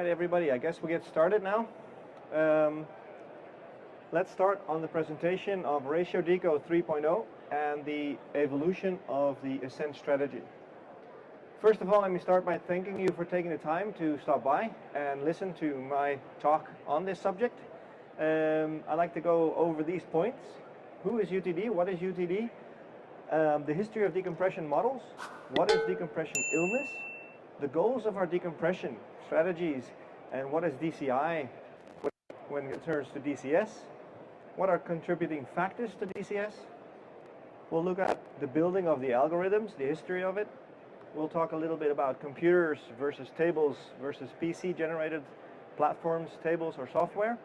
right, everybody, I guess we get started now. Let's start on the presentation of Ratio Deco 3.0 and the evolution of the ascent strategy. First of all, let me start by thanking you for taking the time to stop by and listen to my talk on this subject. I'd like to go over these points. Who is UTD? What is UTD? The history of decompression models. What is decompression illness? The goals of our decompression strategies, and what is DCI when it turns to DCS? What are contributing factors to DCS? We'll look at the building of the algorithms, the history of it. We'll talk a little bit about computers versus tables versus PC generated platforms, tables or software,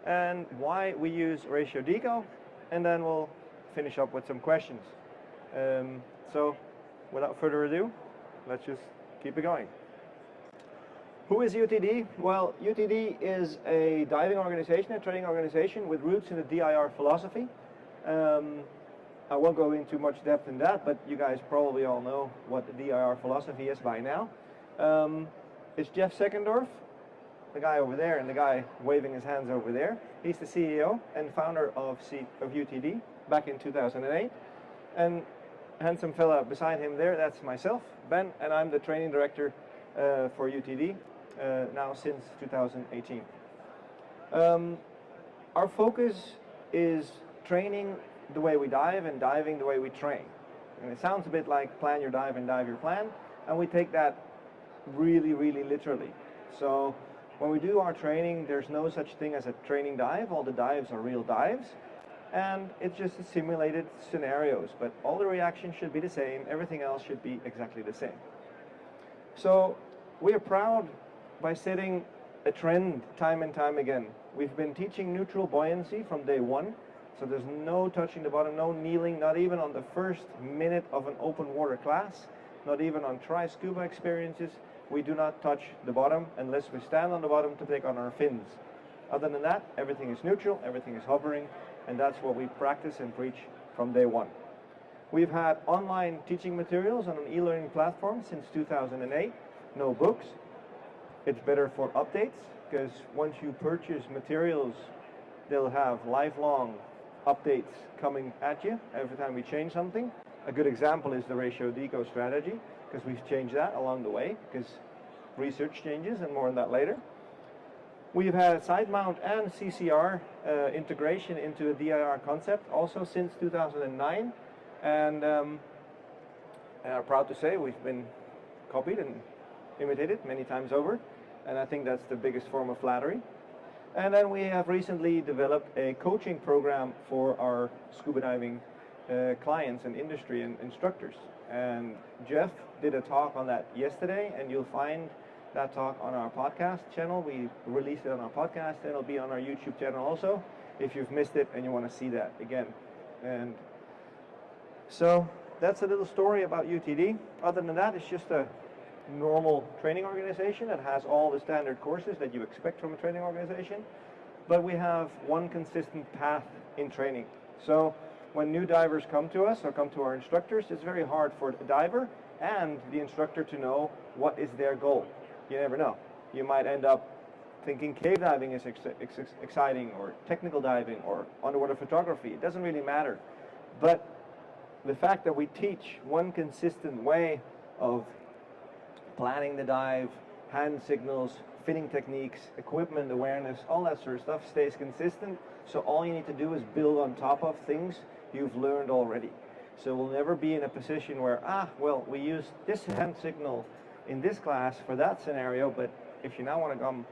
and why we use Ratio Deco, and then we'll finish up with some questions. So without further ado, let's just keep it going. Who is UTD? Well, UTD is a diving organization, a training organization with roots in the DIR philosophy. I won't go into much depth in that, but you guys probably all know what the DIR philosophy is by now. It's Jeff Seckendorf, the guy over there, and the guy waving his hands over there. He's the CEO and founder of UTD back in 2008. And handsome fella beside him there, that's myself, Ben, and I'm the training director for UTD now since 2018. Our focus is training the way we dive and diving the way we train. And it sounds a bit like plan your dive and dive your plan, and we take that really, really literally. So when we do our training, there's no such thing as a training dive. All the dives are real dives, and it's just simulated scenarios, but all the reactions should be the same. Everything else should be exactly the same. So we are proud by setting a trend time and time again. We've been teaching neutral buoyancy from day one, so there's no touching the bottom, no kneeling, not even on the first minute of an open water class, not even on Scuba experiences. We do not touch the bottom unless we stand on the bottom to take on our fins. Other than that, everything is neutral, everything is hovering, and that's what we practice and preach from day one. We've had online teaching materials on an e-learning platform since 2008, no books. It's better for updates, because once you purchase materials, they'll have lifelong updates coming at you every time we change something. A good example is the Ratio Deco strategy, because we've changed that along the way, because research changes, and more on that later. We've had side mount and CCR integration into a DIR concept also since 2009, and I'm proud to say we've been copied and imitated many times over, and I think that's the biggest form of flattery. And then we have recently developed a coaching program for our scuba diving clients and industry and instructors, and Jeff did a talk on that yesterday, and you'll find that talk on our podcast channel. We released it on our podcast, and it'll be on our YouTube channel also if you've missed it and you want to see that again. And so that's a little story about UTD. Other than that, it's just a normal training organization that has all the standard courses that you expect from a training organization, but we have one consistent path in training. So when new divers come to us or come to our instructors, it's very hard for the diver and the instructor to know what is their goal. You never know. You might end up thinking cave diving is exciting, or technical diving, or underwater photography. It doesn't really matter. But the fact that we teach one consistent way of planning the dive, hand signals, fitting techniques, equipment awareness, all that sort of stuff stays consistent. So all you need to do is build on top of things you've learned already. So we'll never be in a position where, well, we use this hand signal in this class for that scenario, but if you now want to come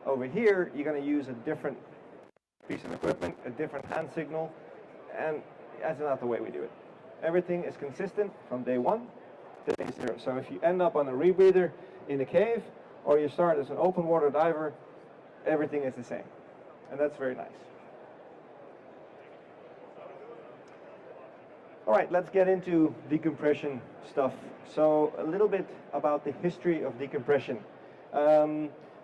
over here, you're going to use a different piece of equipment, a different hand signal, and that's not the way we do it. Everything is consistent from day one to day zero. So if you end up on a rebreather in a cave, or you start as an open water diver, everything is the same. And that's very nice. All right, let's get into decompression stuff. So a little bit about the history of decompression.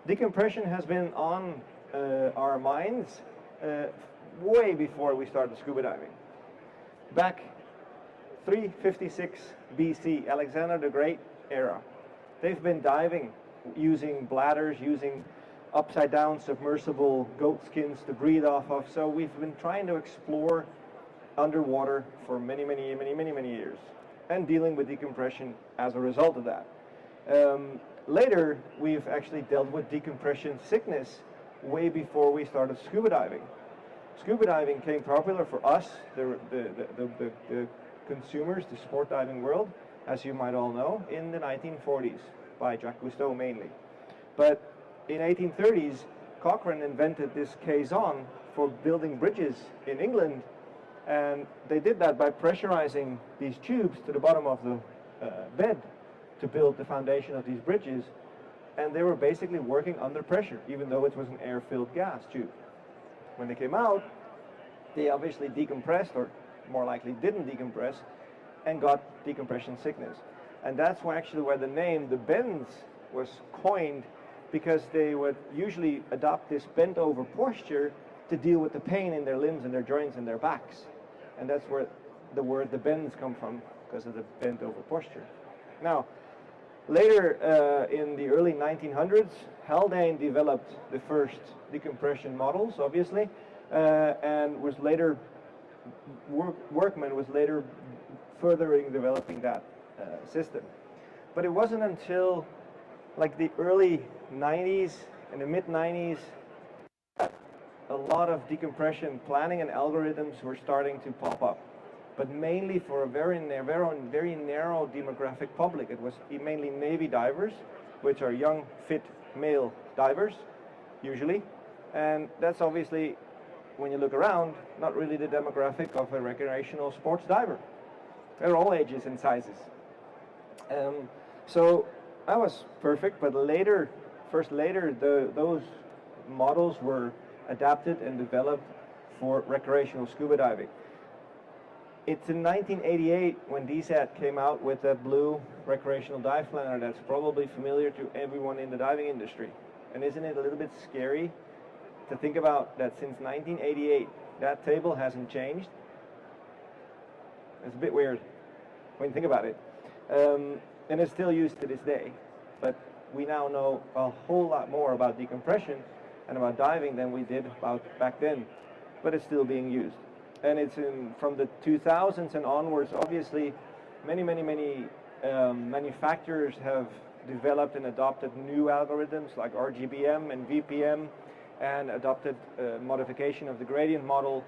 Decompression has been on our minds way before we started scuba diving. Back 356 BC, Alexander the Great era. They've been diving using bladders, using upside down submersible goat skins to breathe off of. So we've been trying to explore underwater for many years, and dealing with decompression as a result of that. Later, we've actually dealt with decompression sickness way before we started scuba diving. Scuba diving came popular for us, the consumers, the sport diving world, as you might all know, in the 1940s, by Jacques Cousteau mainly. But in 1830s, Cochrane invented this caisson for building bridges in England, and they did that by pressurizing these tubes to the bottom of the bed to build the foundation of these bridges, and they were basically working under pressure, even though it was an air-filled gas tube. When they came out, they obviously decompressed, or more likely didn't decompress, and got decompression sickness. And that's where the name, the bends, was coined, because they would usually adopt this bent over posture to deal with the pain in their limbs and their joints and their backs. And that's where the word the bends come from, because of the bent over posture. Now, later in the early 1900s, Haldane developed the first decompression models, obviously, and was later, Workman was later furthering developing that system. But it wasn't until like the early 90s and the mid 90s a lot of decompression planning and algorithms were starting to pop up, but mainly for a very narrow demographic public. It was mainly Navy divers, which are young, fit male divers, usually, and that's obviously, when you look around, not really the demographic of a recreational sports diver. They're all ages and sizes. So that was perfect, but later, those models were adapted and developed for recreational scuba diving. It's in 1988 when DSAT came out with that blue recreational dive planner that's probably familiar to everyone in the diving industry. And isn't it a little bit scary to think about that since 1988 that table hasn't changed? It's a bit weird when you think about it. And it's still used to this day. But we now know a whole lot more about decompression and about diving than we did about back then. But it's still being used. And it's from the 2000s and onwards, obviously, many manufacturers have developed and adopted new algorithms like RGBM and VPM, and adopted modification of the gradient model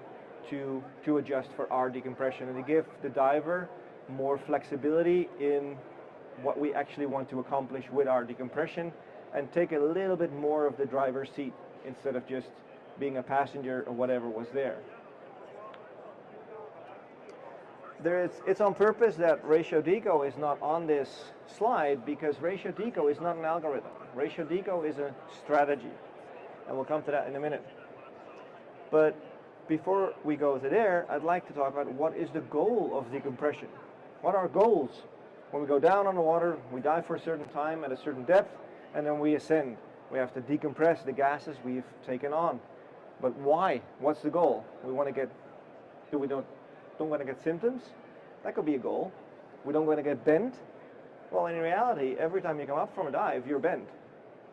to adjust for our decompression and to give the diver more flexibility in what we actually want to accomplish with our decompression, and take a little bit more of the driver's seat instead of just being a passenger or whatever was there. It's on purpose that Ratio Deco is not on this slide, because Ratio Deco is not an algorithm. Ratio Deco is a strategy, and we'll come to that in a minute. But before we go to there, I'd like to talk about what is the goal of decompression. What are our goals? When we go down on the water, we dive for a certain time at a certain depth, and then we ascend. We have to decompress the gases we've taken on. But why? What's the goal? We want to get, don't want to get symptoms? That could be a goal. We don't want to get bent? Well, in reality, every time you come up from a dive, you're bent,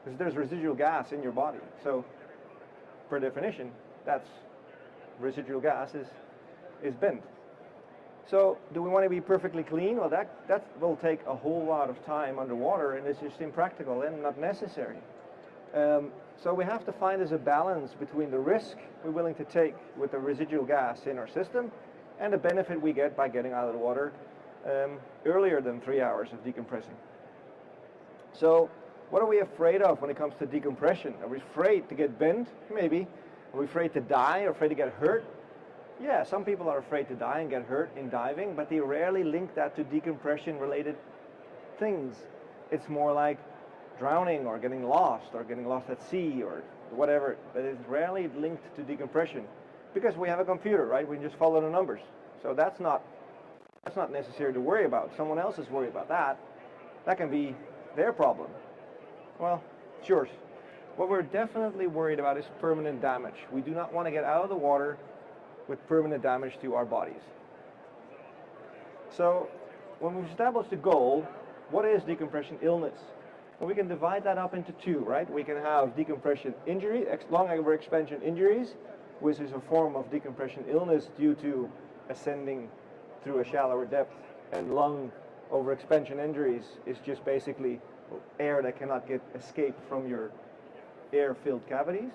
because there's residual gas in your body. So, per definition, that's residual gas is bent. So, do we want to be perfectly clean? Well, that will take a whole lot of time underwater, and it's just impractical and not necessary. So we have to find a balance between the risk we're willing to take with the residual gas in our system and the benefit we get by getting out of the water earlier than 3 hours of decompressing. So what are we afraid of when it comes to decompression? Are we afraid to get bent? Maybe. Are we afraid to die or afraid to get hurt? Yeah, some people are afraid to die and get hurt in diving, but they rarely link that to decompression-related things. It's more like drowning or getting lost at sea or whatever, but it's rarely linked to decompression, because we have a computer, right? We can just follow the numbers. So that's not necessary to worry about. Someone else is worried about that. That can be their problem. Well, it's yours. What we're definitely worried about is permanent damage. We do not want to get out of the water with permanent damage to our bodies. So when we've established a goal, what is decompression illness? And we can divide that up into two, right? We can have decompression injury, long overexpansion injuries, which is a form of decompression illness due to ascending through a shallower depth. And lung overexpansion injuries is just basically air that cannot get escape from your air-filled cavities.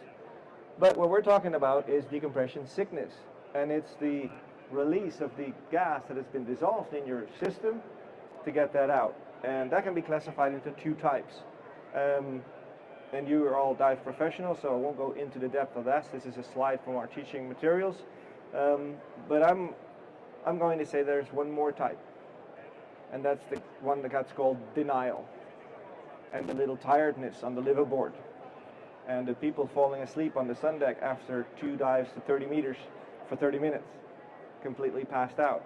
But what we're talking about is decompression sickness, and it's the release of the gas that has been dissolved in your system to get that out. And that can be classified into two types. And you are all dive professionals, so I won't go into the depth of that. This is a slide from our teaching materials. But I'm going to say there's one more type, and that's the one that's called denial, and the little tiredness on the liveaboard, and the people falling asleep on the sun deck after 2 dives to 30 meters for 30 minutes, completely passed out.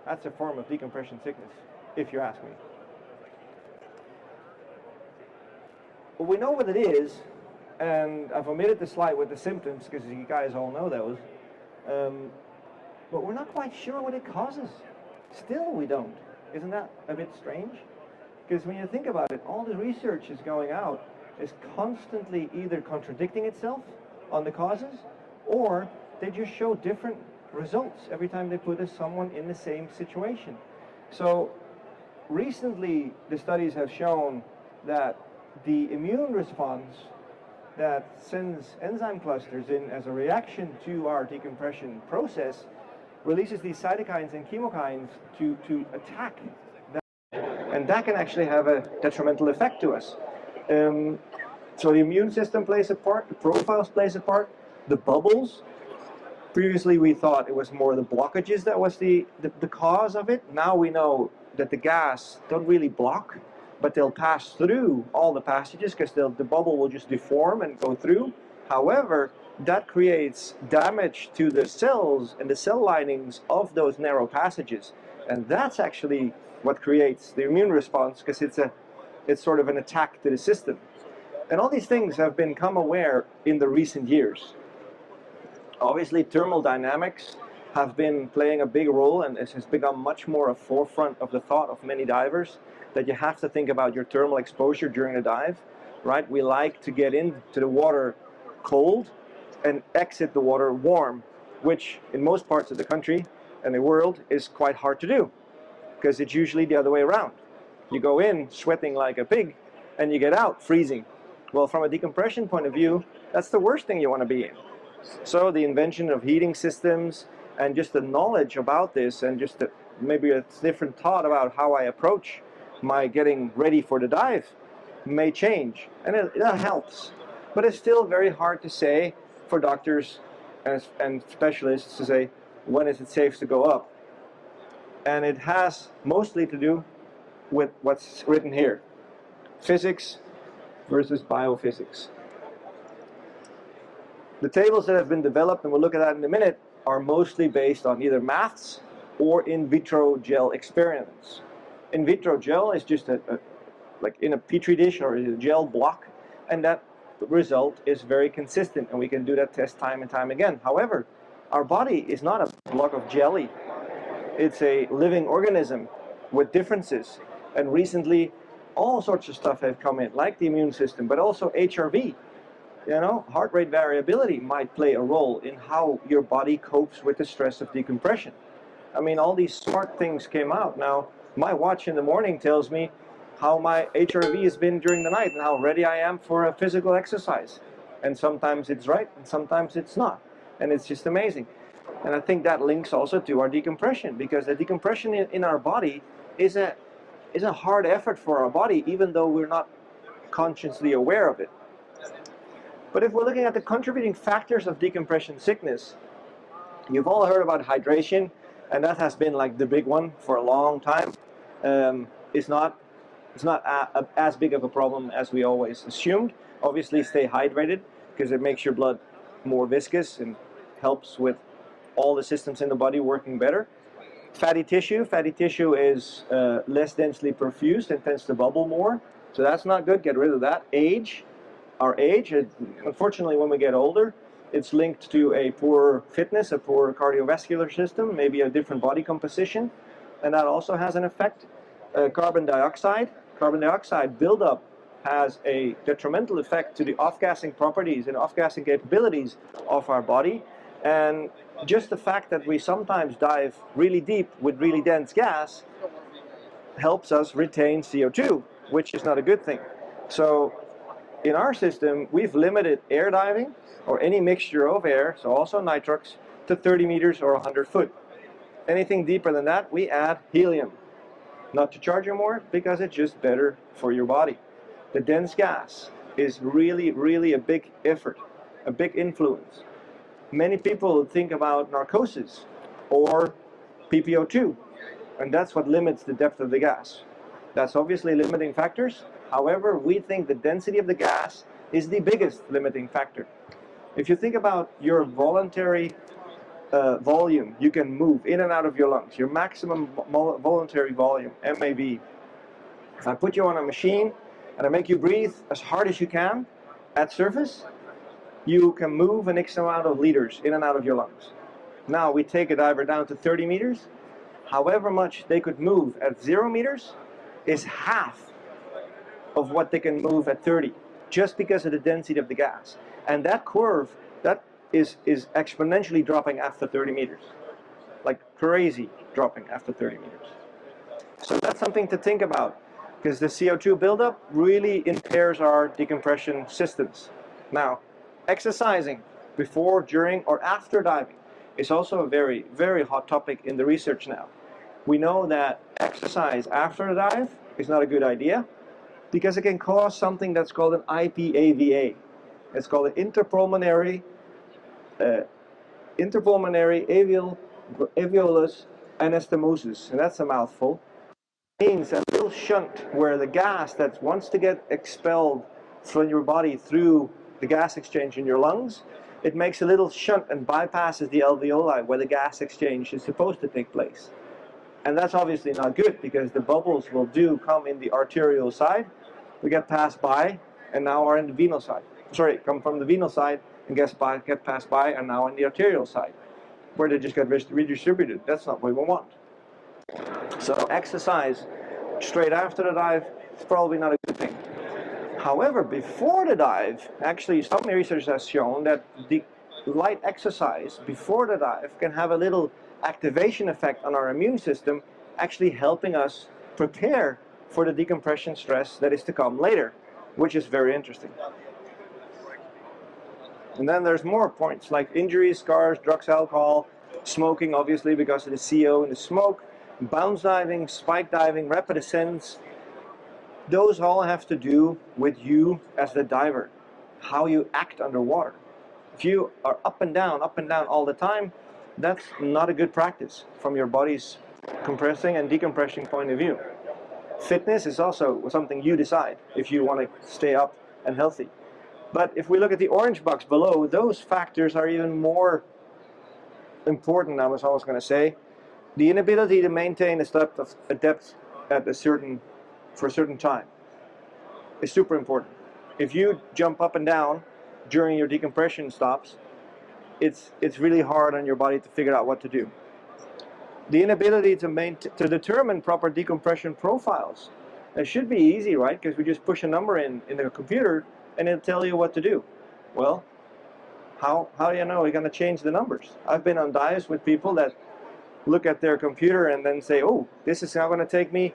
That's a form of decompression sickness, if you ask me. Well, we know what it is, and I've omitted the slide with the symptoms because you guys all know those, but we're not quite sure what it causes. Still we don't. Isn't that a bit strange? Because when you think about it, all the research is going out is constantly either contradicting itself on the causes, or they just show different results every time they put someone in the same situation. So recently the studies have shown that the immune response that sends enzyme clusters in as a reaction to our decompression process releases these cytokines and chemokines to attack that, and that can actually have a detrimental effect to us. So the immune system plays a part, the profiles plays a part, the bubbles. Previously we thought it was more the blockages that was the cause of it. Now we know that the gas don't really block, but they'll pass through all the passages because the bubble will just deform and go through. However, that creates damage to the cells and the cell linings of those narrow passages. And that's actually what creates the immune response, because it's sort of an attack to the system. And all these things have become aware in the recent years. Obviously, thermal dynamics have been playing a big role, and it has become much more a forefront of the thought of many divers, that you have to think about your thermal exposure during a dive, right? We like to get into the water cold and exit the water warm, which in most parts of the country and the world is quite hard to do, because it's usually the other way around. You go in sweating like a pig, and you get out freezing. Well, from a decompression point of view, that's the worst thing you want to be in. So the invention of heating systems and just the knowledge about this, and just maybe a different thought about how I approach my getting ready for the dive may change, and that helps. But it's still very hard to say for doctors and specialists to say when is it safe to go up. And it has mostly to do with what's written here: physics versus biophysics. The tables that have been developed, and we'll look at that in a minute, are mostly based on either maths or in vitro gel experiments. In vitro gel is just like in a petri dish or a gel block, and that result is very consistent, and we can do that test time and time again. However, our body is not a block of jelly. It's a living organism with differences, and recently all sorts of stuff have come in, like the immune system, but also HRV. You know, heart rate variability might play a role in how your body copes with the stress of decompression. I mean, all these smart things came out. Now, my watch in the morning tells me how my HRV has been during the night and how ready I am for a physical exercise. And sometimes it's right, and sometimes it's not. And it's just amazing. And I think that links also to our decompression, because the decompression in our body is a hard effort for our body, even though we're not consciously aware of it. But if we're looking at the contributing factors of decompression sickness, you've all heard about hydration, and that has been like the big one for a long time. It's not as big of a problem as we always assumed. Obviously, stay hydrated, because it makes your blood more viscous and helps with all the systems in the body working better. Fatty tissue is less densely perfused and tends to bubble more, so that's not good. Get rid of that. Our age, unfortunately, when we get older, it's linked to a poor fitness, a poor cardiovascular system, maybe a different body composition, and that also has an effect. Carbon dioxide carbon dioxide buildup has a detrimental effect to the off-gassing properties and off-gassing capabilities of our body. And just the fact that we sometimes dive really deep with really dense gas helps us retain CO2, which is not a good thing. So in our system, we've limited air diving, or any mixture of air, so also nitrox, to 30 meters or 100 foot. Anything deeper than that, we add helium. Not to charge you more, because it's just better for your body. The dense gas is really, really a big effort, a big influence. Many people think about narcosis or PPO2, and that's what limits the depth of the gas. That's obviously limiting factors. However, we think the density of the gas is the biggest limiting factor. If you think about your voluntary volume you can move in and out of your lungs, your maximum voluntary volume, MAV. If I put you on a machine and I make you breathe as hard as you can at surface, you can move an X amount of liters in and out of your lungs. Now we take a diver down to 30 meters. However much they could move at 0 meters is half of what they can move at 30, just because of the density of the gas. And that curve, that is exponentially dropping after 30 meters. Like crazy dropping after 30 meters. So that's something to think about, because the CO2 buildup really impairs our decompression systems. Now, exercising before, during, or after diving is also a very, very hot topic in the research now. We know that exercise after a dive is not a good idea, because it can cause something that's called an IPAVA. It's called an interpulmonary alveolus anastomosis, and that's a mouthful. It means a little shunt where the gas that wants to get expelled from your body through the gas exchange in your lungs, it makes a little shunt and bypasses the alveoli where the gas exchange is supposed to take place. And that's obviously not good, because the bubbles will come in the arterial side, we get passed by, and now are in the venal side. Sorry, come from the venal side and get passed by, and now in the arterial side, where they just get redistributed. That's not what we want. So exercise straight after the dive is probably not a good thing. However, before the dive, actually some research has shown that the light exercise before the dive can have a little activation effect on our immune system, actually helping us prepare for the decompression stress that is to come later, which is very interesting. And then there's more points like injuries, scars, drugs, alcohol, smoking, obviously because of the CO in the smoke, bounce diving, spike diving, rapid ascents. Those all have to do with you as the diver, how you act underwater. If you are up and down all the time, that's not a good practice from your body's compressing and decompressing point of view. Fitness is also something you decide if you want to stay up and healthy. But if we look at the orange box below, those factors are even more important, I was always going to say. The inability to maintain a depth at for a certain time is super important. If you jump up and down during your decompression stops, it's really hard on your body to figure out what to do. The inability to determine proper decompression profiles. It should be easy, right? Because we just push a number in the computer and it'll tell you what to do. Well, how do you know you're going to change the numbers? I've been on dives with people that look at their computer and then say, oh, this is now going to take me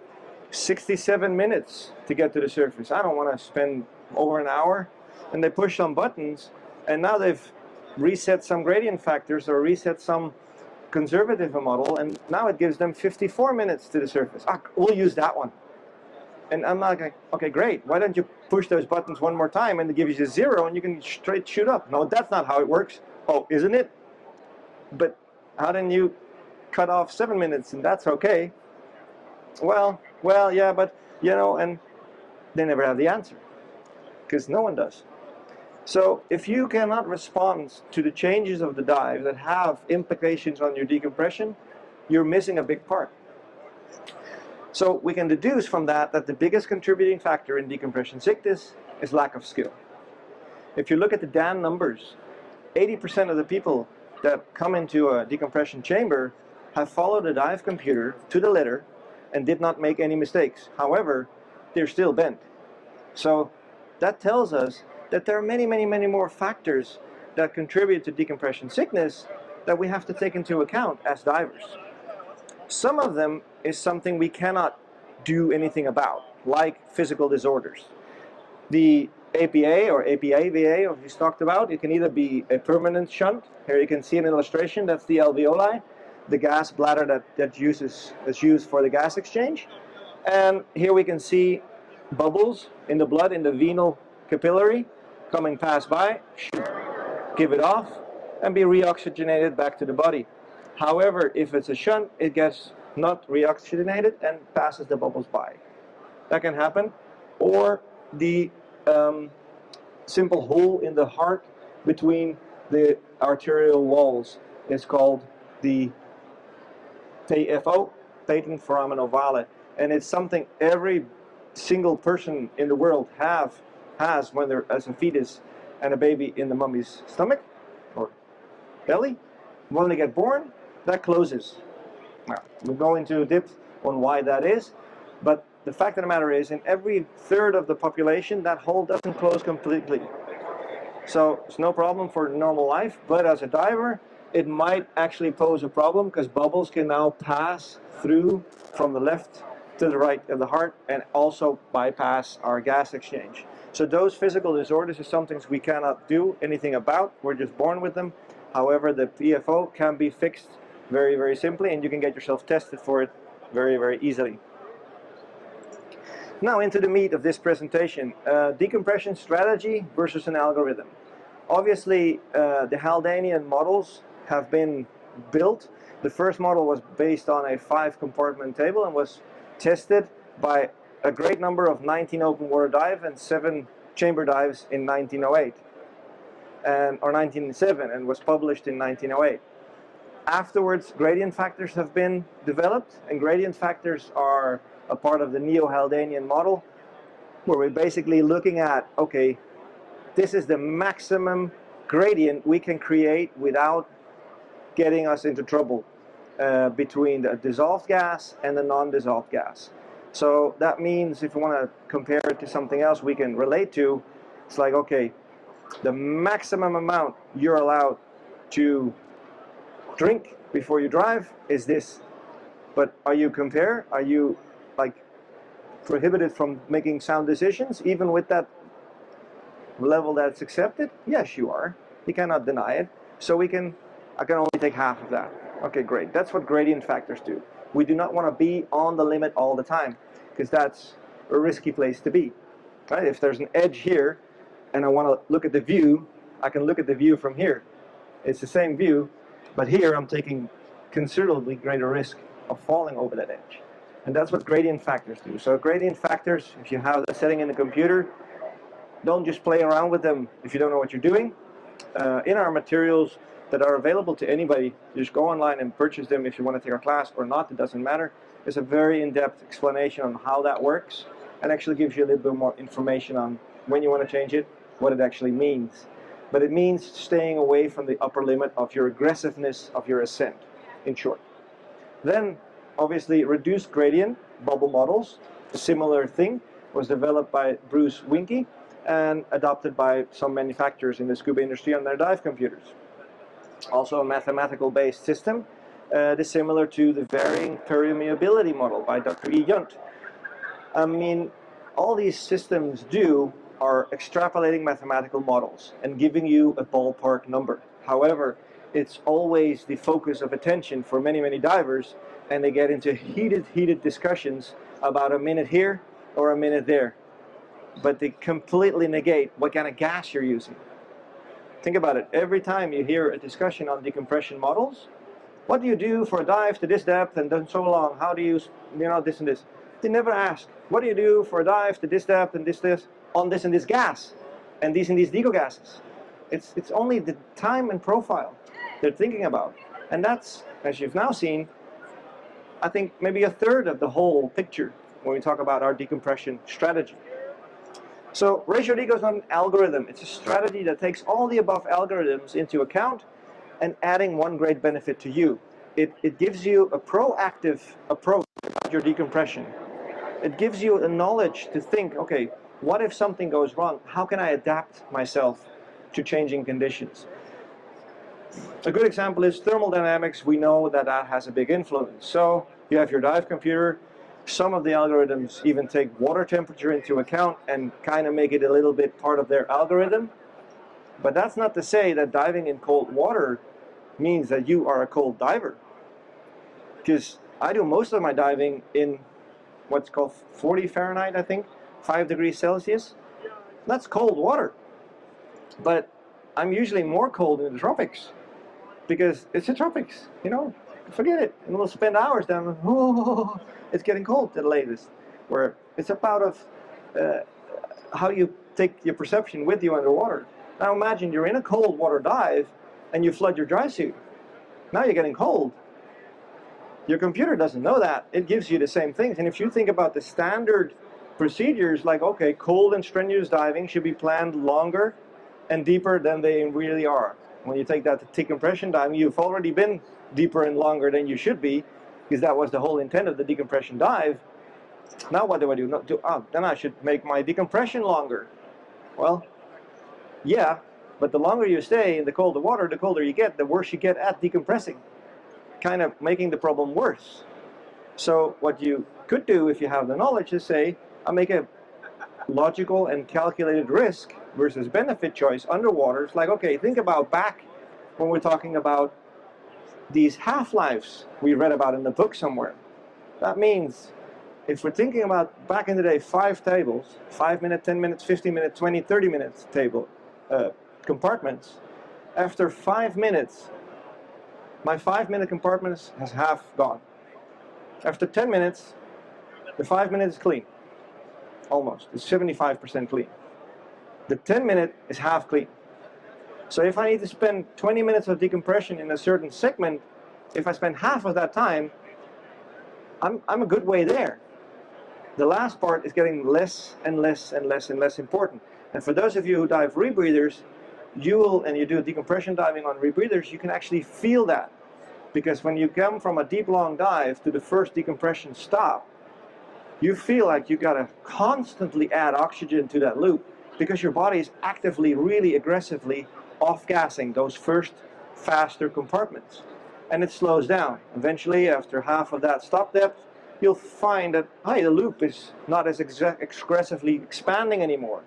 67 minutes to get to the surface. I don't want to spend over an hour. And they push some buttons, and now they've reset some gradient factors or reset some conservative model, and now it gives them 54 minutes to the surface. We'll use that one. And I'm like, okay, great. Why don't you push those buttons one more time and it gives you 0 and you can straight shoot up? No, that's not how it works. Oh, isn't it? But how didn't you cut off 7 minutes and that's okay? Well, yeah, but, you know, and they never have the answer because no one does. So if you cannot respond to the changes of the dive that have implications on your decompression, you're missing a big part. So we can deduce from that the biggest contributing factor in decompression sickness is lack of skill. If you look at the DAN numbers, 80% of the people that come into a decompression chamber have followed the dive computer to the letter and did not make any mistakes. However, they're still bent. So that tells us that there are many, many, many more factors that contribute to decompression sickness that we have to take into account as divers. Some of them is something we cannot do anything about, like physical disorders. The APA or APA-VA, as we talked about, it can either be a permanent shunt. Here you can see an illustration, that's the alveoli, the gas bladder that's used for the gas exchange. And here we can see bubbles in the blood, in the venal capillary, coming past by, should give it off, and be reoxygenated back to the body. However, if it's a shunt, it gets not reoxygenated and passes the bubbles by. That can happen. Or the simple hole in the heart between the arterial walls is called the TFO, patent foramen ovale, and it's something every single person in the world has when they're as a fetus and a baby in the mummy's stomach or belly. When they get born, that closes. Now, we'll go into depth on why that is, but the fact of the matter is, in every third of the population, that hole doesn't close completely. So it's no problem for normal life, but as a diver, it might actually pose a problem because bubbles can now pass through from the left to the right of the heart and also bypass our gas exchange. So those physical disorders are something we cannot do anything about. We're just born with them. However, the PFO can be fixed very, very simply, and you can get yourself tested for it very, very easily. Now into the meat of this presentation, decompression strategy versus an algorithm. Obviously, the Haldanian models have been built. The first model was based on a 5-compartment table and was tested by a great number of 19 open water dive and 7 chamber dives in 1908 or 1907, and was published in 1908. Afterwards, gradient factors have been developed, and gradient factors are a part of the Neo-Haldanian model, where we're basically looking at, okay, this is the maximum gradient we can create without getting us into trouble between the dissolved gas and the non-dissolved gas. So that means if you want to compare it to something else we can relate to, it's like, okay, the maximum amount you're allowed to drink before you drive is this. But are you like prohibited from making sound decisions even with that level that's accepted? Yes, you are. You cannot deny it. So I can only take half of that. Okay, great. That's what gradient factors do. We do not want to be on the limit all the time, because that's a risky place to be. Right? If there's an edge here and I want to look at the view, I can look at the view from here. It's the same view, but here I'm taking considerably greater risk of falling over that edge. And that's what gradient factors do. So gradient factors, if you have the setting in the computer, don't just play around with them if you don't know what you're doing. In our materials that are available to anybody, you just go online and purchase them if you want to take our class or not, it doesn't matter. There's a very in-depth explanation on how that works, and actually gives you a little bit more information on when you want to change it, what it actually means. But it means staying away from the upper limit of your aggressiveness of your ascent, in short. Then, obviously, reduced gradient bubble models, a similar thing, was developed by Bruce Winke and adopted by some manufacturers in the scuba industry on their dive computers. Also a mathematical-based system, similar to the varying permeability model by Dr. E. Yunt. I mean, all these systems are extrapolating mathematical models and giving you a ballpark number. However, it's always the focus of attention for many, many divers, and they get into heated discussions about a minute here or a minute there. But they completely negate what kind of gas you're using. Think about it. Every time you hear a discussion on decompression models, what do you do for a dive to this depth and then so long? How do you, this and this? They never ask, what do you do for a dive to this depth and this, on this and this gas, and these deco gases? It's only the time and profile they're thinking about. And that's, as you've now seen, I think maybe a third of the whole picture when we talk about our decompression strategy. So Ratio Deco is not an algorithm. It's a strategy that takes all the above algorithms into account and adding one great benefit to you. It gives you a proactive approach to your decompression. It gives you the knowledge to think, okay, what if something goes wrong? How can I adapt myself to changing conditions? A good example is thermodynamics. We know that that has a big influence. So you have your dive computer. Some of the algorithms even take water temperature into account and kind of make it a little bit part of their algorithm. But that's not to say that diving in cold water means that you are a cold diver. Because I do most of my diving in what's called 40 Fahrenheit, I think, 5 degrees Celsius. That's cold water. But I'm usually more cold in the tropics because it's the tropics, you know, forget it. And we'll spend hours down, oh, it's getting cold at the latest. Where it's about how you take your perception with you underwater. Now imagine you're in a cold water dive and you flood your dry suit. Now you're getting cold. Your computer doesn't know that. It gives you the same things. And if you think about the standard procedures, like, okay, cold and strenuous diving should be planned longer and deeper than they really are. When you take that to decompression diving, you've already been deeper and longer than you should be, because that was the whole intent of the decompression dive. Now what do I do? Then I should make my decompression longer. Well, yeah, but the longer you stay in the colder water, the colder you get, the worse you get at decompressing, kind of making the problem worse. So what you could do if you have the knowledge is say, I make a logical and calculated risk versus benefit choice underwater. It's like, okay, think about back when we're talking about these half-lives we read about in the book somewhere. That means if we're thinking about back in the day 5 tables, 5 minute, 10 minutes, 15 minutes, 20, 30 minutes table compartments, after 5 minutes, my 5-minute compartment has half gone. After 10 minutes, the 5 minutes is clean. Almost. It's 75% clean. The 10-minute is half clean. So if I need to spend 20 minutes of decompression in a certain segment, if I spend half of that time, I'm a good way there. The last part is getting less and less and less and less important. And for those of you who dive rebreathers, and you do decompression diving on rebreathers, you can actually feel that. Because when you come from a deep, long dive to the first decompression stop, you feel like you gotta constantly add oxygen to that loop because your body is actively, really aggressively off-gassing those first faster compartments. And it slows down. Eventually, after half of that stop depth, you'll find that, hey, the loop is not as aggressively expanding anymore.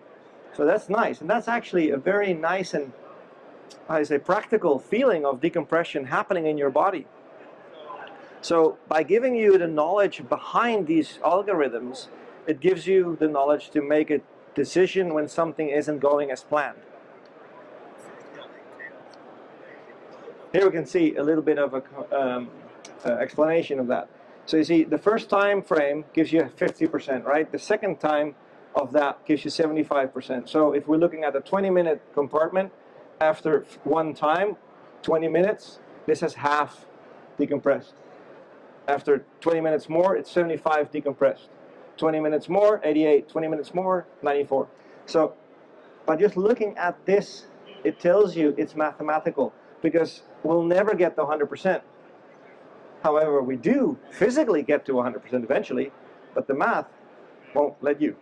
So that's nice. And that's actually a very nice and, I say, practical feeling of decompression happening in your body. So by giving you the knowledge behind these algorithms, it gives you the knowledge to make a decision when something isn't going as planned. Here we can see a little bit of a explanation of that. So you see, the first time frame gives you 50%, right? The second time of that gives you 75%. So if we're looking at a 20-minute compartment, after one time, 20 minutes, this has half decompressed. After 20 minutes more, it's 75 decompressed. 20 minutes more, 88. 20 minutes more, 94. So by just looking at this, it tells you it's mathematical, because we'll never get to 100%. However, we do physically get to 100% eventually, but the math won't let you.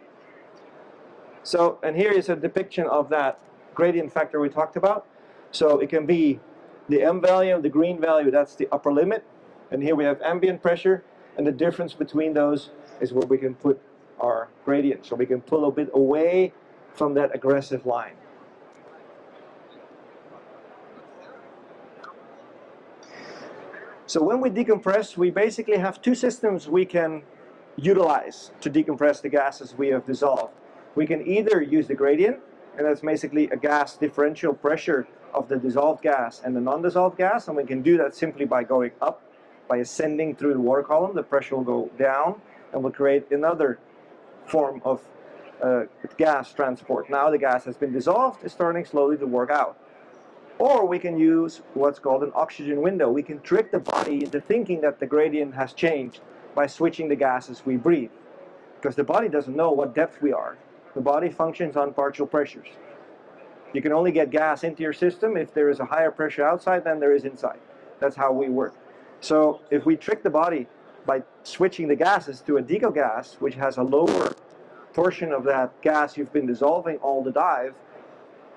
So, and here is a depiction of that gradient factor we talked about. So it can be the M value, the green value, that's the upper limit. And here we have ambient pressure, and the difference between those is where we can put our gradient. So we can pull a bit away from that aggressive line. So when we decompress, we basically have 2 systems we can utilize to decompress the gases we have dissolved. We can either use the gradient, and that's basically a gas differential pressure of the dissolved gas and the non-dissolved gas, and we can do that simply by going up, by ascending through the water column. The pressure will go down, and will create another form of gas transport. Now the gas has been dissolved, it's starting slowly to work out. Or we can use what's called an oxygen window. We can trick the body into thinking that the gradient has changed by switching the gases we breathe. Because the body doesn't know what depth we are. The body functions on partial pressures. You can only get gas into your system if there is a higher pressure outside than there is inside. That's how we work. So if we trick the body by switching the gases to a deco gas, which has a lower portion of that gas you've been dissolving all the dive,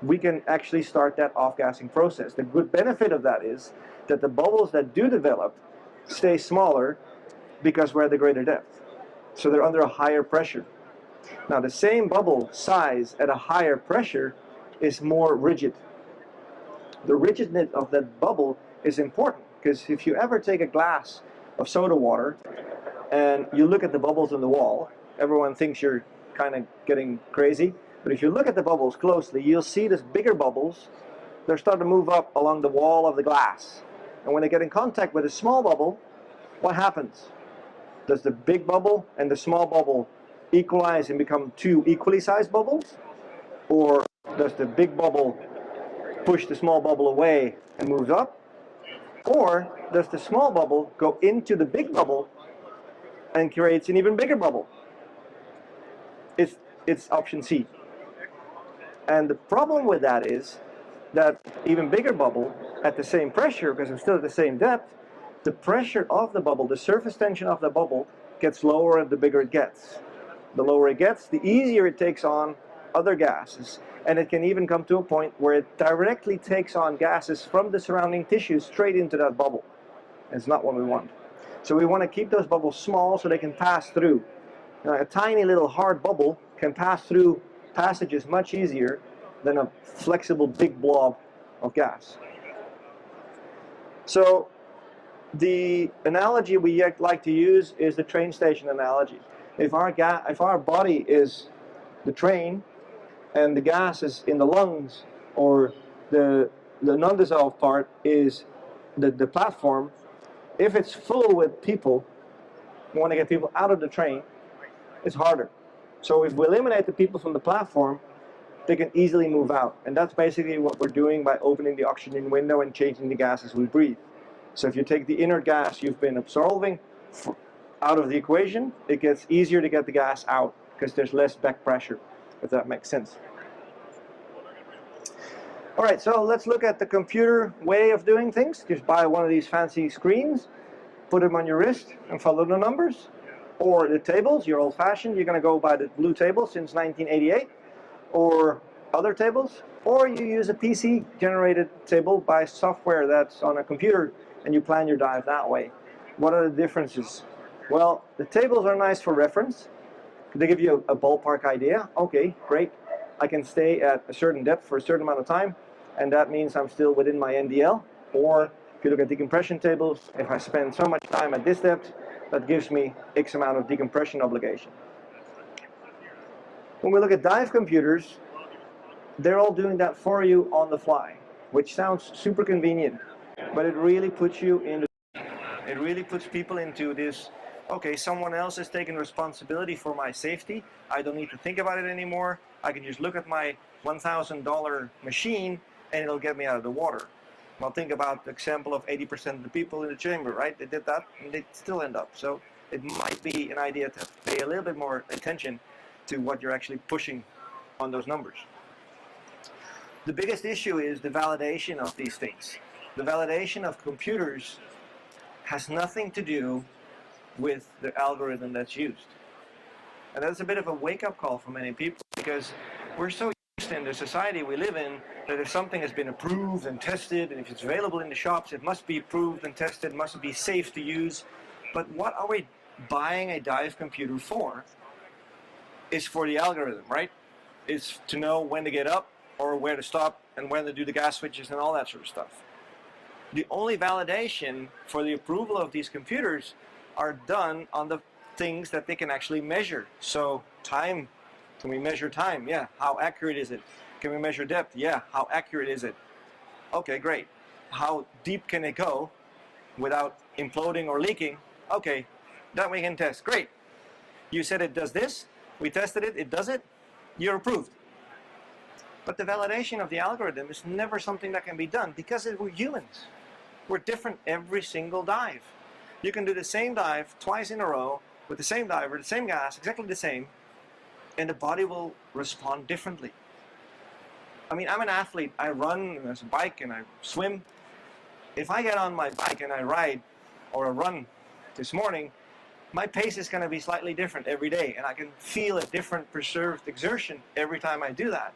we can actually start that off-gassing process. The good benefit of that is that the bubbles that do develop stay smaller because we're at a greater depth. So they're under a higher pressure. Now the same bubble size at a higher pressure is more rigid. The rigidness of that bubble is important, because if you ever take a glass of soda water and you look at the bubbles on the wall, everyone thinks you're kind of getting crazy, but if you look at the bubbles closely, you'll see these bigger bubbles. They're starting to move up along the wall of the glass. And when they get in contact with a small bubble, what happens? Does the big bubble and the small bubble equalize and become two equally sized bubbles? Or does the big bubble push the small bubble away and moves up? Or does the small bubble go into the big bubble and creates an even bigger bubble? It's option C. And the problem with that is that even bigger bubble at the same pressure, because it's still at the same depth, the pressure of the bubble, the surface tension of the bubble, gets lower the bigger it gets. The lower it gets, the easier it takes on other gases. And it can even come to a point where it directly takes on gases from the surrounding tissue straight into that bubble. It's not what we want. So we want to keep those bubbles small so they can pass through. Now, a tiny little hard bubble can pass through passages much easier than a flexible big blob of gas. So the analogy we like to use is the train station analogy. If our body is the train and the gas is in the lungs, or the non-dissolved part is the platform, if it's full with people, we want to get people out of the train, it's harder. So if we eliminate the people from the platform, they can easily move out. And that's basically what we're doing by opening the oxygen window and changing the gases we breathe. So if you take the inert gas you've been absorbing out of the equation, it gets easier to get the gas out because there's less back pressure, if that makes sense. All right, so let's look at the computer way of doing things. Just buy one of these fancy screens, put them on your wrist and follow the numbers. Or the tables, you're old-fashioned, you're going to go by the blue table since 1988, or other tables, or you use a PC-generated table by software that's on a computer, and you plan your dive that way. What are the differences? Well, the tables are nice for reference. They give you a ballpark idea. Okay, great. I can stay at a certain depth for a certain amount of time, and that means I'm still within my NDL. Or if you look at decompression tables, if I spend so much time at this depth, that gives me X amount of decompression obligation. When we look at dive computers, they're all doing that for you on the fly, which sounds super convenient, but it really puts people into this, okay, someone else is taking responsibility for my safety. I don't need to think about it anymore. I can just look at my $1,000 machine and it'll get me out of the water. Well, think about the example of 80% of the people in the chamber, right? They did that and they still end up. So it might be an idea to pay a little bit more attention to what you're actually pushing on those numbers. The biggest issue is the validation of these things. The validation of computers has nothing to do with the algorithm that's used. And that's a bit of a wake-up call for many people, because we're so used in the society we live in that if something has been approved and tested, and if it's available in the shops, it must be approved and tested, must be safe to use. But what are we buying a dive computer for? Is for the algorithm, right? It's to know when to get up or where to stop and when to do the gas switches and all that sort of stuff. The only validation for the approval of these computers are done on the things that they can actually measure. So time, can we measure time? Yeah. How accurate is it? Can we measure depth? Yeah. How accurate is it? Okay, great. How deep can it go without imploding or leaking? Okay, that we can test. Great. You said it does this. We tested it. It does it. You're approved. But the validation of the algorithm is never something that can be done because we're humans. We're different every single dive. You can do the same dive twice in a row with the same diver, the same gas, exactly the same, and the body will respond differently. I mean, I'm an athlete. I run, and there's a bike, and I swim. If I get on my bike and I ride or I run this morning, my pace is going to be slightly different every day, and I can feel a different preserved exertion every time I do that.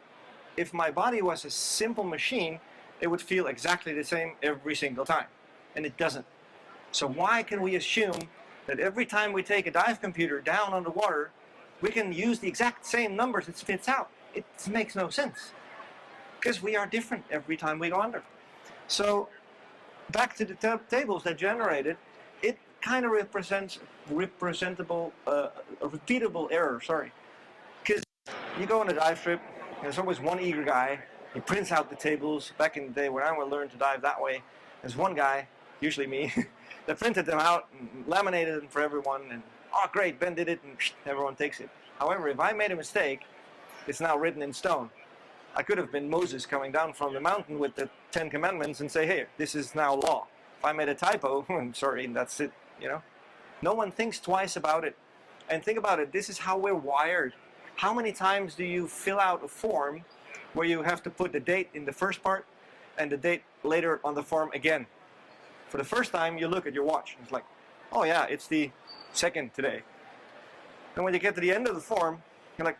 If my body was a simple machine, it would feel exactly the same every single time, and it doesn't. So why can we assume that every time we take a dive computer down underwater, we can use the exact same numbers it spits out? It makes no sense, because we are different every time we go under. So back to the tables that generated, it kind of represents a repeatable error, because you go on a dive trip, there's always one eager guy, he prints out the tables. Back in the day when I learned to dive that way, there's one guy, usually me, that printed them out and laminated them for everyone, and oh great, Ben did it, and everyone takes it. However, if I made a mistake, it's now written in stone. I could have been Moses coming down from the mountain with the 10 commandments and say, hey, this is now law. If I made a typo, I'm sorry, that's it, you know. No one thinks twice about it. And think about it, this is how we're wired. How many times do you fill out a form where you have to put the date in the first part and the date later on the form again? For the first time, you look at your watch. It's like, oh yeah, it's the 2nd today. And when you get to the end of the form, you're like,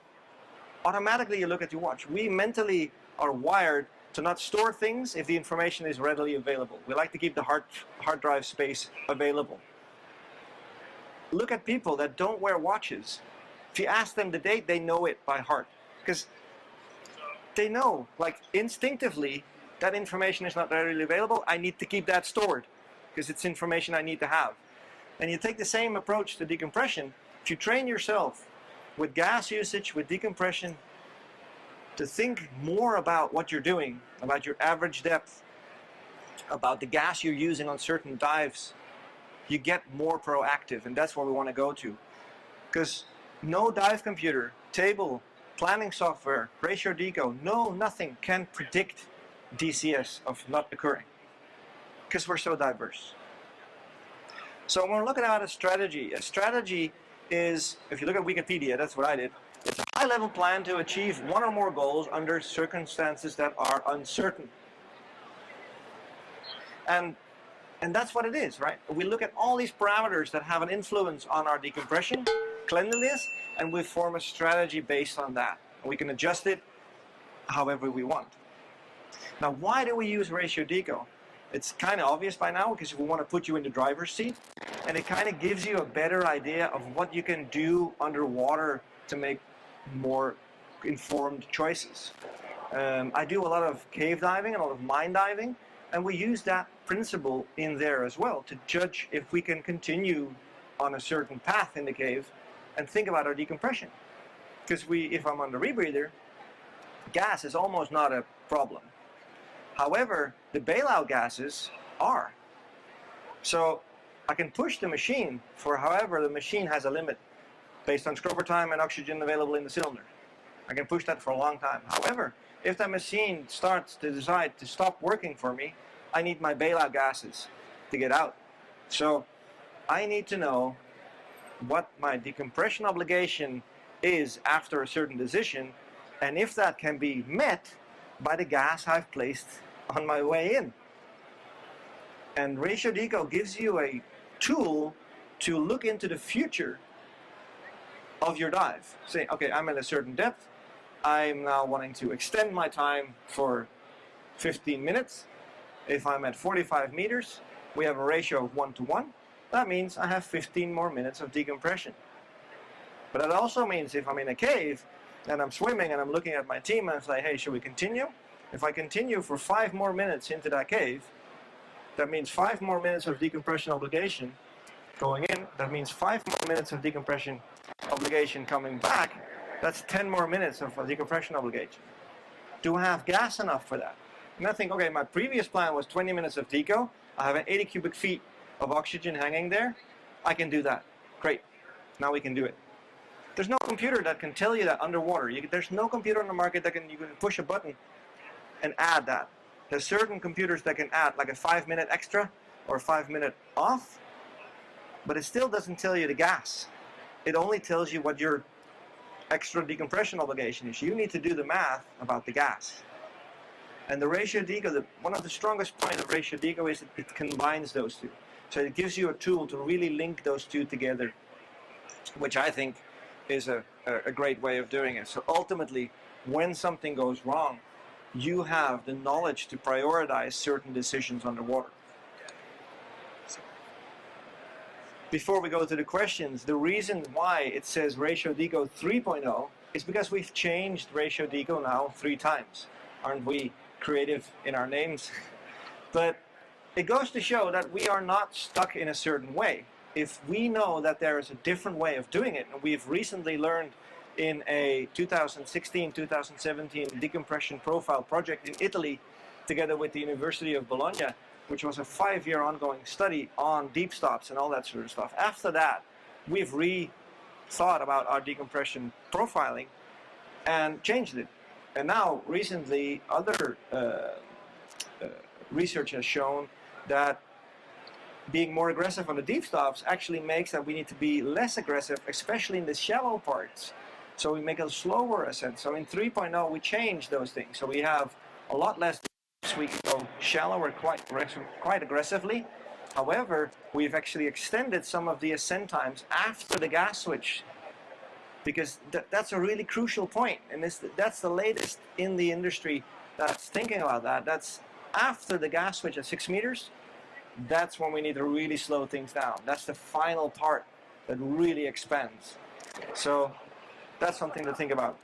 automatically you look at your watch. We mentally are wired to not store things if the information is readily available. We like to keep the hard drive space available. Look at people that don't wear watches. If you ask them the date, they know it by heart. Because they know, like instinctively, that information is not readily available. I need to keep that stored because it's information I need to have. And you take the same approach to decompression. If you train yourself with gas usage, with decompression, to think more about what you're doing, about your average depth, about the gas you're using on certain dives, you get more proactive, and that's where we want to go to. Because no dive computer, table, planning software, Ratio Deco, nothing can predict DCS of not occurring, because we're so diverse. So when we're looking at a strategy is, if you look at Wikipedia, that's what I did, it's a high-level plan to achieve one or more goals under circumstances that are uncertain. And that's what it is, right? We look at all these parameters that have an influence on our decompression, cleanliness, and we form a strategy based on that. We can adjust it however we want. Now, why do we use Ratio Deco? It's kind of obvious by now, because we want to put you in the driver's seat, and it kind of gives you a better idea of what you can do underwater to make more informed choices. I do a lot of cave diving, a lot of mine diving, and we use that principle in there as well to judge if we can continue on a certain path in the cave and think about our decompression. Because if I'm on the rebreather, gas is almost not a problem. However, the bailout gases are. So I can push the machine for however the machine has a limit based on scrubber time and oxygen available in the cylinder. I can push that for a long time. However, if that machine starts to decide to stop working for me, I need my bailout gases to get out. So I need to know what my decompression obligation is after a certain decision, and if that can be met by the gas I've placed on my way in. And Ratio Deco gives you a tool to look into the future of your dive. Say, okay, I'm at a certain depth. I'm now wanting to extend my time for 15 minutes. If I'm at 45 meters, we have a ratio of 1:1. That means I have 15 more minutes of decompression. But that also means if I'm in a cave and I'm swimming and I'm looking at my team and I say, hey, should we continue? If I continue for 5 more minutes into that cave, that means 5 more minutes of decompression obligation going in. That means 5 more minutes of decompression obligation coming back. That's 10 more minutes of decompression obligation. Do I have gas enough for that? And I think, okay, my previous plan was 20 minutes of deco. I have an 80 cubic feet of oxygen hanging there. I can do that. Great. Now we can do it. There's no computer that can tell you that underwater. There's no computer on the market that you can push a button and add that. There's certain computers that can add like a 5-minute extra or 5-minute off, but it still doesn't tell you the gas. It only tells you what your extra decompression obligation is. You need to do the math about the gas. And the Ratio Deco, one of the strongest points of Ratio Deco is that it combines those two. So it gives you a tool to really link those two together which I think is a great way of doing it. So ultimately, when something goes wrong, you have the knowledge to prioritize certain decisions underwater. Before we go to the questions, the reason why it says Ratio Deco 3.0 is because we've changed Ratio Deco now 3 times. Aren't we creative in our names? But it goes to show that we are not stuck in a certain way. If we know that there is a different way of doing it, and we've recently learned in a 2016-2017 decompression profile project in Italy, together with the University of Bologna, which was a 5-year ongoing study on deep stops and all that sort of stuff. After that, we've rethought about our decompression profiling and changed it. And now, recently, other research has shown that being more aggressive on the deep stops actually makes that we need to be less aggressive, especially in the shallow parts. So we make a slower ascent. So in 3.0, we change those things. So we have a lot less. We can go shallower quite aggressively. However, we've actually extended some of the ascent times after the gas switch, because that's a really crucial point, and that's the latest in the industry that's thinking about that. That's after the gas switch at 6 meters. That's when we need to really slow things down. That's the final part that really expands. So that's something to think about.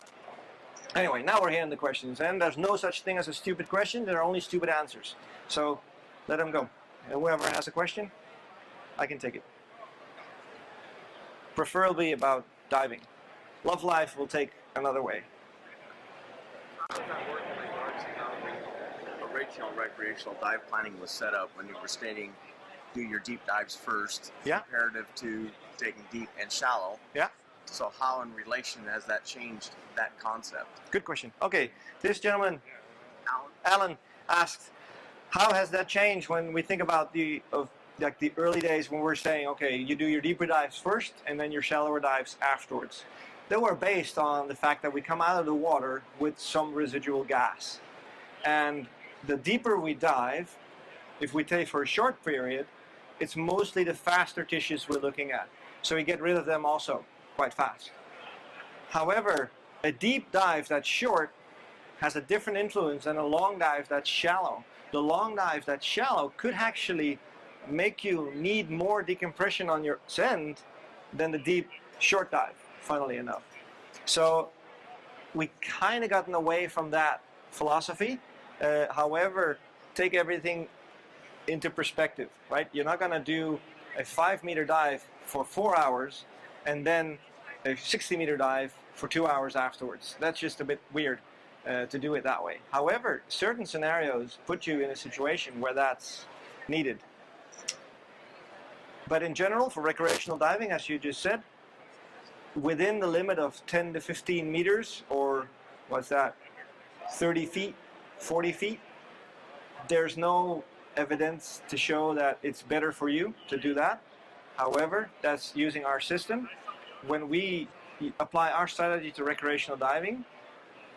Anyway, now we're here in the questions, and there's no such thing as a stupid question. There are only stupid answers. So let them go. And whoever has a question, I can take it. Preferably about diving. Love life will take another way. How does that work in regards to how the original recreational dive planning was set up when you were stating do your deep dives first, Yeah. comparative to taking deep and shallow? Yeah. So how in relation has that changed that concept? Good question. Okay, this gentleman, Alan? Alan, asked, how has that changed when we think about the early days when we're saying, okay, you do your deeper dives first and then your shallower dives afterwards? They were based on the fact that we come out of the water with some residual gas. And the deeper we dive, if we take for a short period, it's mostly the faster tissues we're looking at. So we get rid of them also quite fast. However, a deep dive that's short has a different influence than a long dive that's shallow. The long dive that's shallow could actually make you need more decompression on your ascent than the deep short dive, funnily enough. So we kind of gotten away from that philosophy. However, take everything into perspective, right? You're not going to do a 5-meter dive for 4 hours and then a 60-meter dive for 2 hours afterwards. That's just a bit weird to do it that way. However, certain scenarios put you in a situation where that's needed. But in general, for recreational diving, as you just said, within the limit of 10 to 15 meters, or what's that, 30 feet, 40 feet, there's no evidence to show that it's better for you to do that. However, that's using our system. When we apply our strategy to recreational diving,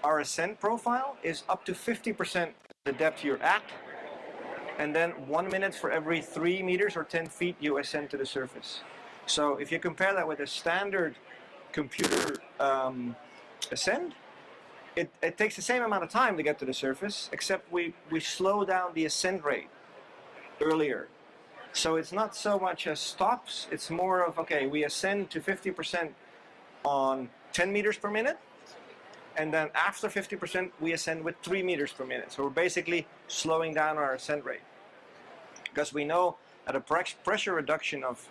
our ascent profile is up to 50% the depth you're at, and then 1 minute for every 3 meters or 10 feet you ascend to the surface. So if you compare that with a standard computer ascent, it takes the same amount of time to get to the surface, except we slow down the ascent rate earlier. So it's not so much as stops, it's more of, okay, we ascend to 50% on 10 meters per minute, and then after 50% we ascend with 3 meters per minute. So we're basically slowing down our ascent rate. Because we know at a pressure reduction of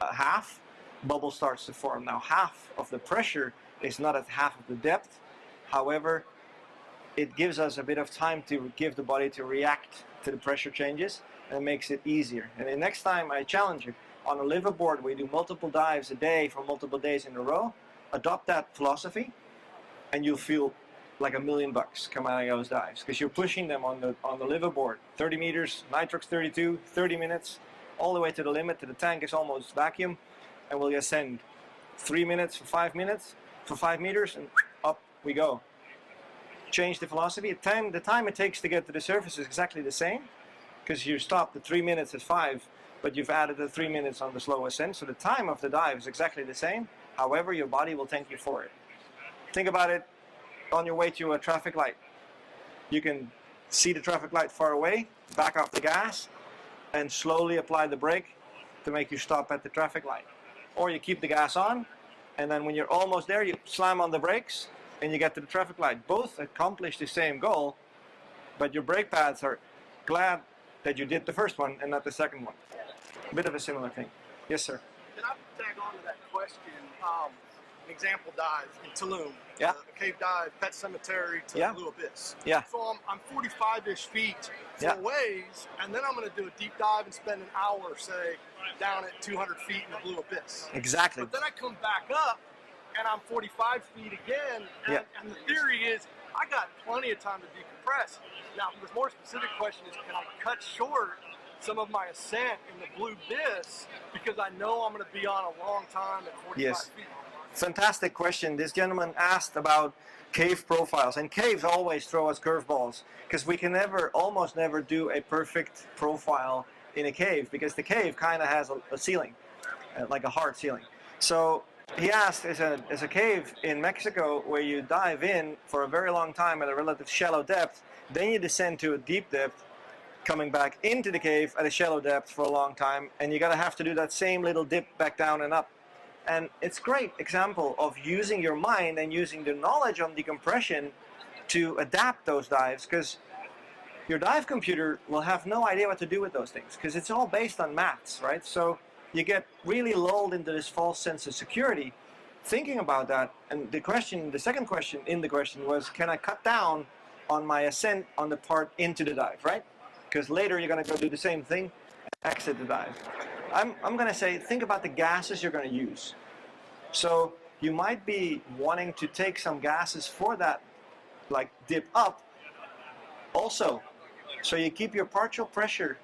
half, bubble starts to form. Now half of the pressure is not at half of the depth. However, it gives us a bit of time to give the body to react to the pressure changes, and it makes it easier. And the next time I challenge you, on a liveaboard we do multiple dives a day for multiple days in a row, adopt that philosophy and you'll feel like $1 million come out of those dives, because you're pushing them on the liveaboard, 30 meters, nitrox 32, 30 minutes, all the way to the limit, to the tank is almost vacuum, and we'll ascend 3 minutes for 5 minutes, for 5 meters, and up we go. Change the philosophy. The time it takes to get to the surface is exactly the same, because you stop the 3 minutes at 5 but you've added the 3 minutes on the slow ascent, so the time of the dive is exactly the same. However, your body will thank you for it. Think about it on your way to a traffic light. You can see the traffic light far away, back off the gas, and slowly apply the brake to make you stop at the traffic light. Or you keep the gas on, and then when you're almost there, you slam on the brakes, and you get to the traffic light. Both accomplish the same goal, but your brake pads are glad that you did the first one and not the second one. A bit of a similar thing. Yes, sir. Can I tag on to that question? An example dive in Tulum. Yeah. A cave dive, Pet Cemetery to Yeah. Blue Abyss. Yeah. So I'm 45-ish feet Yeah. for ways, and then I'm going to do a deep dive and spend an hour, say, down at 200 feet in the Blue Abyss. Exactly. But then I come back up, and I'm 45 feet again, and, Yeah. and the theory is I got plenty of time to decompress. Now, the more specific question is, can I cut short some of my ascent in the Blue Abyss because I know I'm going to be on a long time at 45 Yes. feet? Fantastic question. This gentleman asked about cave profiles, and caves always throw us curveballs because we can almost never do a perfect profile in a cave because the cave kind of has a ceiling, like a hard ceiling. So he asked, is a cave in Mexico where you dive in for a very long time at a relative shallow depth, then you descend to a deep depth, coming back into the cave at a shallow depth for a long time, and you're gonna have to do that same little dip back down and up. And it's a great example of using your mind and using the knowledge on decompression to adapt those dives, because your dive computer will have no idea what to do with those things because it's all based on maths, right? So you get really lulled into this false sense of security thinking about that. And the second question in the question was, can I cut down on my ascent on the part into the dive, right? Because later you're going to go do the same thing, exit the dive. I'm going to say, think about the gases you're going to use. So you might be wanting to take some gases for that, like dip up also. So you keep your partial pressure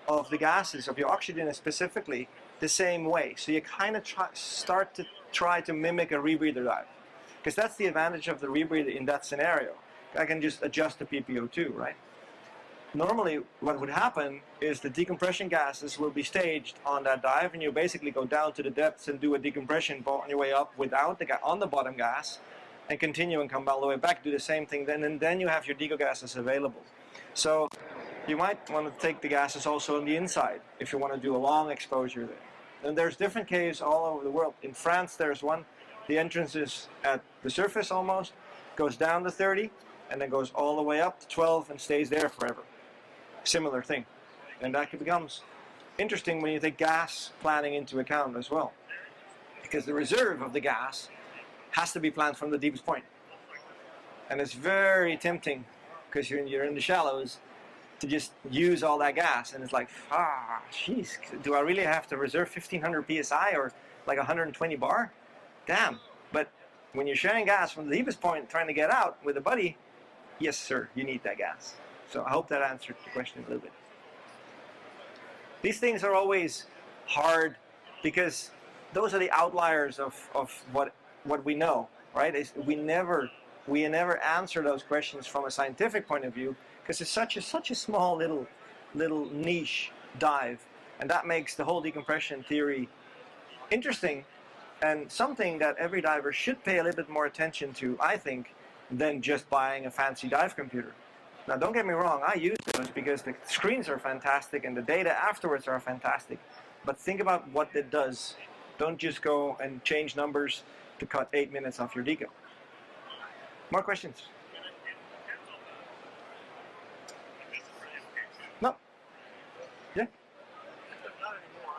of the gases, of your oxygen specifically, the same way. So you kind of start to try to mimic a rebreather dive. Because that's the advantage of the rebreather in that scenario. I can just adjust the PPO2, right? Normally, what would happen is the decompression gases will be staged on that dive, and you basically go down to the depths and do a decompression on your way up without on the bottom gas, and continue and come all the way back, do the same thing then, and then you have your deco gases available. So you might want to take the gases also on the inside if you want to do a long exposure there. And there's different caves all over the world. In France, there's one. The entrance is at the surface almost, goes down to 30, and then goes all the way up to 12 and stays there forever. Similar thing. And that becomes interesting when you take gas planning into account as well. Because the reserve of the gas has to be planned from the deepest point. And it's very tempting, because you're in the shallows, to just use all that gas. And it's like, jeez, do I really have to reserve 1500 psi or like 120 bar? Damn. But when you're sharing gas from the deepest point trying to get out with a buddy, yes sir, you need that gas. So I hope that answered the question a little bit. These things are always hard because those are the outliers of what we know, right? We never answer those questions from a scientific point of view because it's such a small little niche dive, and that makes the whole decompression theory interesting and something that every diver should pay a little bit more attention to, I think, than just buying a fancy dive computer. Now, don't get me wrong, I use those because the screens are fantastic and the data afterwards are fantastic. But think about what it does. Don't just go and change numbers to cut 8 minutes off your deco. More questions? No? Yeah? Not anymore.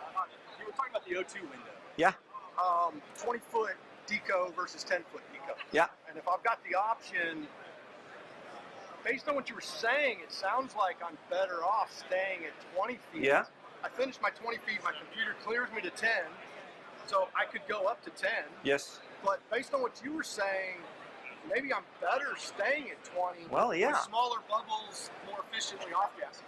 You were talking about the O2 window. Yeah? 20-foot deco versus 10-foot deco. Yeah. And if I've got the option, based on what you were saying, it sounds like I'm better off staying at 20 feet. Yeah. I finished my 20 feet, my computer clears me to 10, so I could go up to 10. Yes. But based on what you were saying, maybe I'm better staying at 20. Well, yeah. With smaller bubbles, more efficiently off-gassing.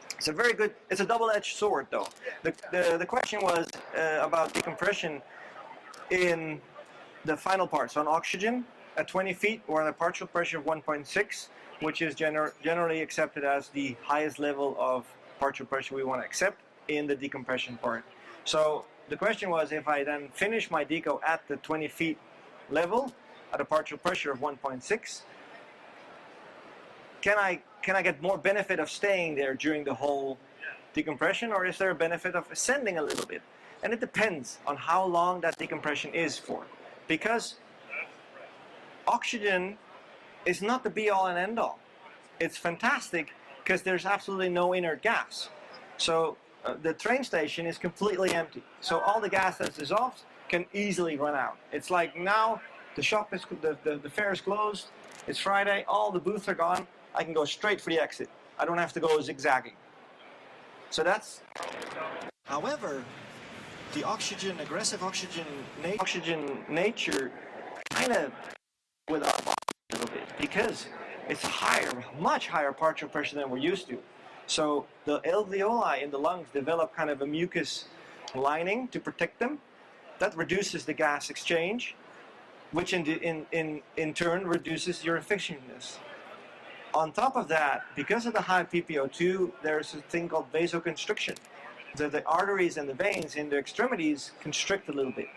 It's a double-edged sword though. The question was about decompression in the final parts on oxygen at 20 feet or on a partial pressure of 1.6, which is generally accepted as the highest level of partial pressure we want to accept. in the decompression part. So the question was, if I then finish my deco at the 20 feet level at a partial pressure of 1.6, can I get more benefit of staying there during the whole decompression, or is there a benefit of ascending a little bit? And it depends on how long that decompression is for, because oxygen is not the be-all and end-all. It's fantastic because there's absolutely no inert gas. So the train station is completely empty. So all the gas that's dissolved can easily run out. It's like now the shop is, the fair is closed, it's Friday, all the booths are gone, I can go straight for the exit. I don't have to go zigzagging. So that's... However, the aggressive oxygen nature kind of with our body a little bit, because it's higher, much higher partial pressure than we're used to. So the alveoli in the lungs develop kind of a mucus lining to protect them. That reduces the gas exchange, which in turn reduces your effectiveness. On top of that, because of the high PPO2, there's a thing called vasoconstriction. The arteries and the veins in the extremities constrict a little bit,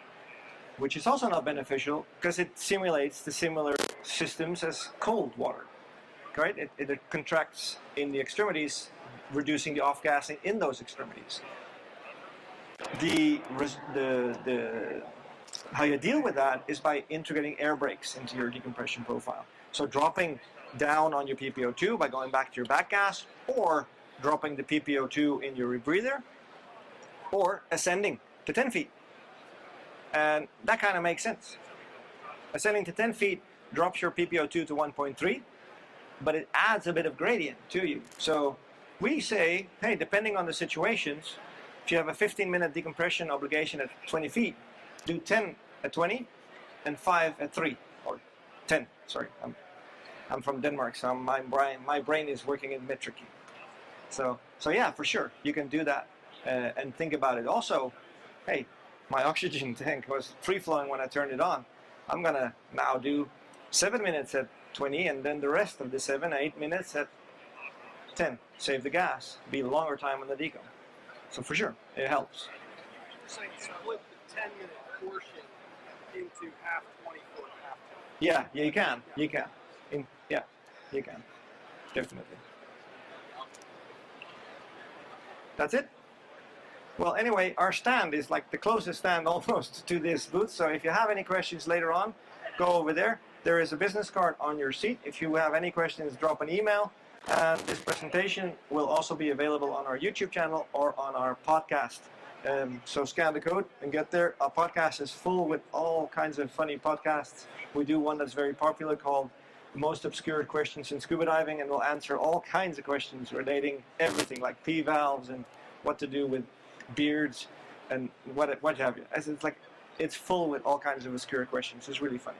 which is also not beneficial because it simulates the similar systems as cold water, right? It contracts in the extremities, reducing the off-gassing in those extremities. How you deal with that is by integrating air brakes into your decompression profile. So dropping down on your PPO2 by going back to your backgas, or dropping the PPO2 in your rebreather, or ascending to 10 feet. And that kind of makes sense. Ascending to 10 feet drops your PPO2 to 1.3, but it adds a bit of gradient to you. So we say, hey, depending on the situations, if you have a 15-minute decompression obligation at 20 feet, do 10 at 20 and 5 at 3, or 10, sorry. I'm from Denmark, so my brain is working in metric. So yeah, for sure, you can do that and think about it. Also, hey, my oxygen tank was free-flowing when I turned it on. I'm gonna now do 7 minutes at 20, and then the rest of the 7-8 minutes at 10. Save the gas, be a longer time on the deco. So for sure, it helps. So split the 10-minute portion into half 20 for half 20. Yeah, you can. You can. You can. Definitely. That's it. Well, anyway, our stand is like the closest stand almost to this booth. So if you have any questions later on, go over there. There is a business card on your seat. If you have any questions, drop an email. And this presentation will also be available on our YouTube channel or on our podcast. So scan the code and get there. Our podcast is full with all kinds of funny podcasts. We do one that's very popular called Most Obscure Questions in Scuba Diving, and we'll answer all kinds of questions relating everything like P-valves and what to do with beards and what have you. It's full with all kinds of obscure questions. It's really funny.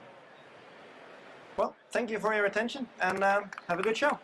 Well, thank you for your attention, and have a good show.